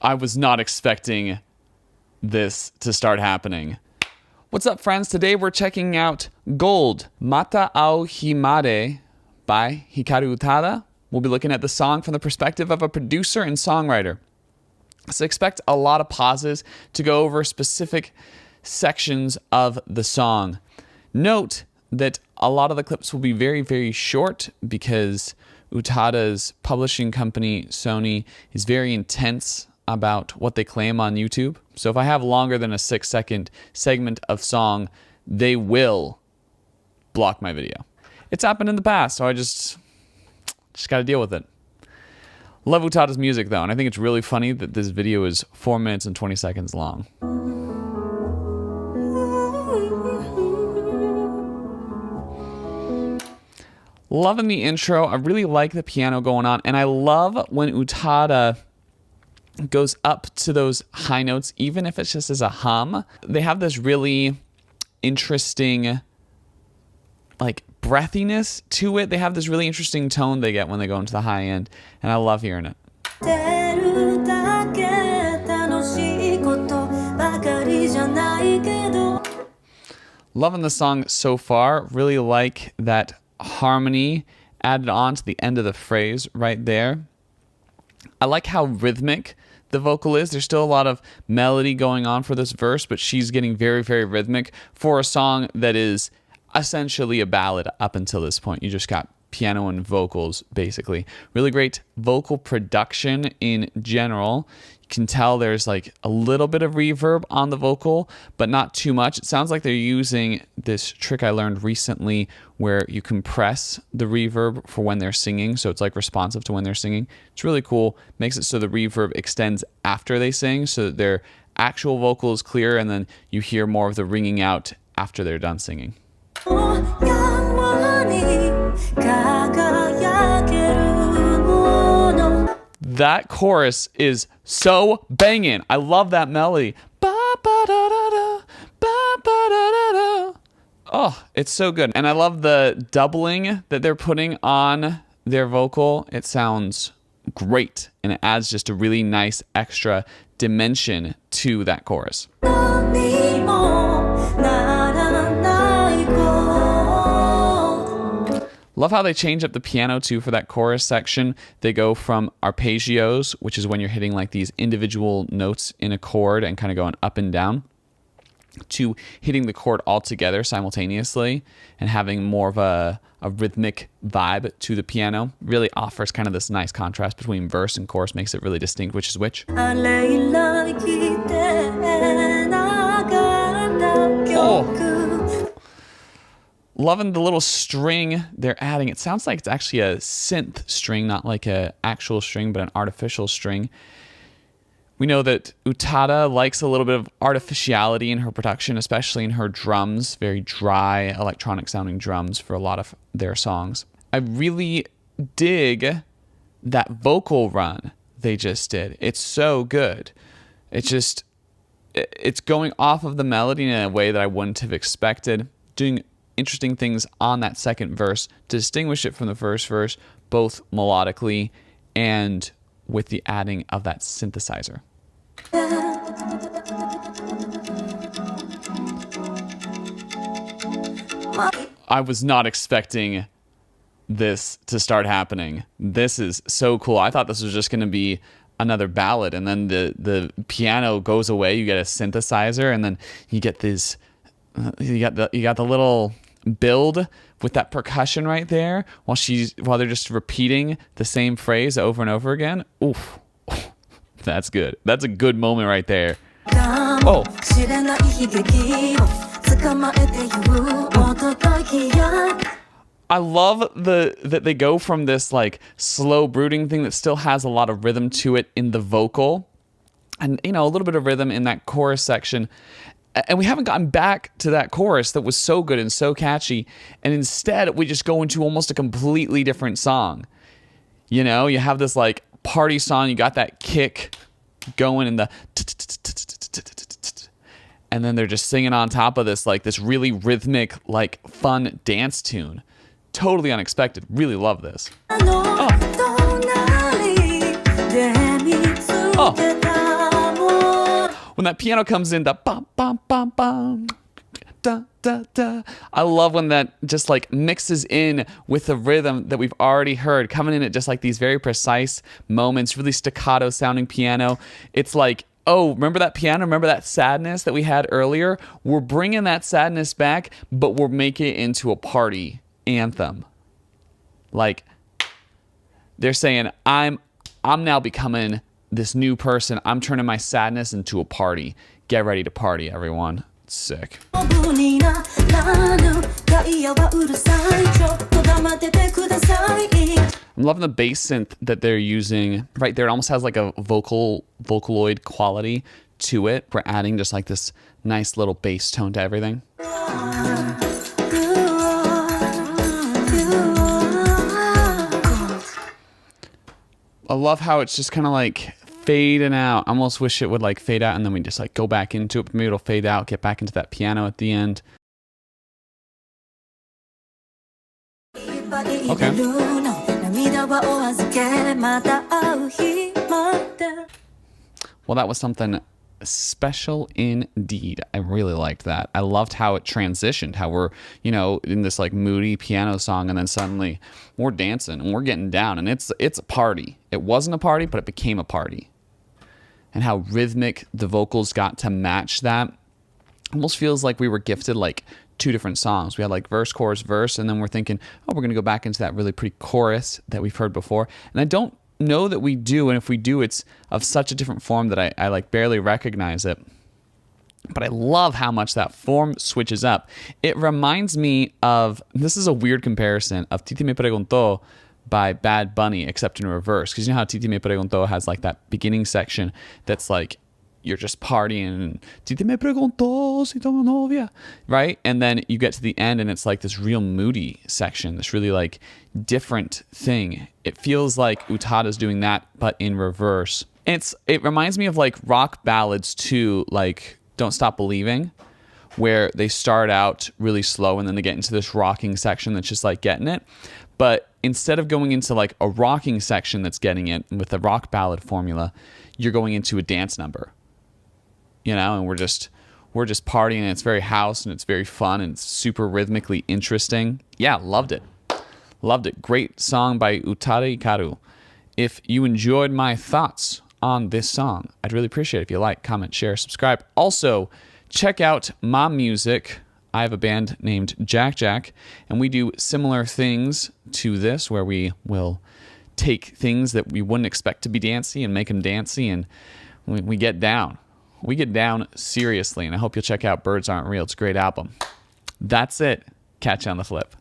I was not expecting this to start happening. What's up, friends? Today we're checking out Gold, Mata Ao Himare by Hikaru Utada. We'll be looking at the song from the perspective of a producer and songwriter. So expect a lot of pauses to go over specific sections of the song. Note that a lot of the clips will be very, very short because Utada's publishing company, Sony, is very intense about what they claim on YouTube. So if I have longer than a 6-second segment of song, they will block my video. It's happened in the past, so I just got to deal with it. Love Utada's music, though, and I think it's really funny that this video is 4 minutes and 20 seconds long. Loving the intro. I really like the piano going on, and I love when Utada goes up to those high notes, even if it's just as a hum. They have this really interesting, like, breathiness to it. They have this really interesting tone they get when they go into the high end, and I love hearing it. Loving the song so far. Really like that harmony added on to the end of the phrase right there. I like how rhythmic the vocal is. There's still a lot of melody going on for this verse, but she's getting very, very rhythmic for a song that is essentially a ballad up until this point. You just got piano and vocals, basically. Really great vocal production in general. You can tell there's like a little bit of reverb on the vocal, but not too much. It sounds like they're using this trick I learned recently where you compress the reverb for when they're singing, so it's like responsive to when they're singing. It's really cool. Makes it so the reverb extends after they sing so that their actual vocal is clear, and then you hear more of the ringing out after they're done singing. That chorus is so banging. I love that melody. Oh, it's so good. And I love the doubling that they're putting on their vocal. It sounds great, and it adds just a really nice extra dimension to that chorus. Love how they change up the piano too for that chorus section. They go from arpeggios, which is when you're hitting like these individual notes in a chord and kind of going up and down, to hitting the chord all together simultaneously and having more of a rhythmic vibe to the piano. Really offers kind of this nice contrast between verse and chorus, makes it really distinct which is which. Oh. Loving the little string they're adding. It sounds like it's actually a synth string, not like an actual string, but an artificial string. We know that Utada likes a little bit of artificiality in her production, especially in her drums, very dry, electronic sounding drums for a lot of their songs. I really dig that vocal run they just did. It's so good. It's going off of the melody in a way that I wouldn't have expected, doing interesting things on that second verse to distinguish it from the first verse, both melodically and with the adding of that synthesizer. I was not expecting this to start happening. This is so cool. I thought this was just going to be another ballad, and then the piano goes away. You get a synthesizer, and then you get this. You got the little build with that percussion right there while they're just repeating the same phrase over and over again. Oof. That's good. That's a good moment right there. Oh. I love that they go from this like slow brooding thing that still has a lot of rhythm to it in the vocal, and a little bit of rhythm in that chorus section. And we haven't gotten back to that chorus that was so good and so catchy. And instead, we just go into almost a completely different song. You have this like party song. You got that kick going in the, and then they're just singing on top of this, like this really rhythmic, like fun dance tune. Totally unexpected. Really love this. Oh. When that piano comes in, the bum, bum, bum, bum, da, da, da. I love when that just like mixes in with the rhythm that we've already heard, coming in at just like these very precise moments, really staccato sounding piano. It's like, oh, remember that piano? Remember that sadness that we had earlier? We're bringing that sadness back, but we're making it into a party anthem. Like, they're saying, I'm now becoming this new person. I'm turning my sadness into a party. Get ready to party, everyone. It's sick. I'm loving the bass synth that they're using right there. It almost has like a vocaloid quality to it. We're adding just like this nice little bass tone to everything. I love how it's just kind of like fading out. I almost wish it would like fade out and then we just like go back into it. Maybe it'll fade out, get back into that piano at the end. Okay. Well, that was something special indeed. I really liked that. I loved how it transitioned, how we're, you know, in this like moody piano song and then suddenly we're dancing and we're getting down and it's a party. It wasn't a party, but it became a party. And how rhythmic the vocals got to match that. Almost feels like we were gifted like two different songs. We had like verse, chorus, verse, and then we're thinking, oh, we're going to go back into that really pretty chorus that we've heard before. And I don't know that we do, and if we do, it's of such a different form that I like barely recognize it. But I love how much that form switches up. It reminds me of, this is a weird comparison, of Titi Me Preguntó by Bad Bunny, except in reverse. Because you know how Titi Me Preguntó has like that beginning section that's like, you're just partying and Titi me preguntó si tengo novia, right? And then you get to the end and it's like this real moody section, this really like different thing. It feels like Utada's doing that, but in reverse. It reminds me of like rock ballads too, like Don't Stop Believing, where they start out really slow and then they get into this rocking section that's just like getting it. But instead of going into like a rocking section that's getting it with the rock ballad formula, you're going into a dance number. You know, and we're just partying and it's very house and it's very fun and it's super rhythmically interesting. Yeah, loved it. Loved it. Great song by Utada Hikaru. If you enjoyed my thoughts on this song, I'd really appreciate it if you like, comment, share, subscribe. Also, check out my music. I have a band named Jack Jack, and we do similar things to this where we will take things that we wouldn't expect to be dancey and make them dancey, and we get down. We get down seriously, and I hope you'll check out Birds Aren't Real. It's a great album. That's it. Catch you on the flip.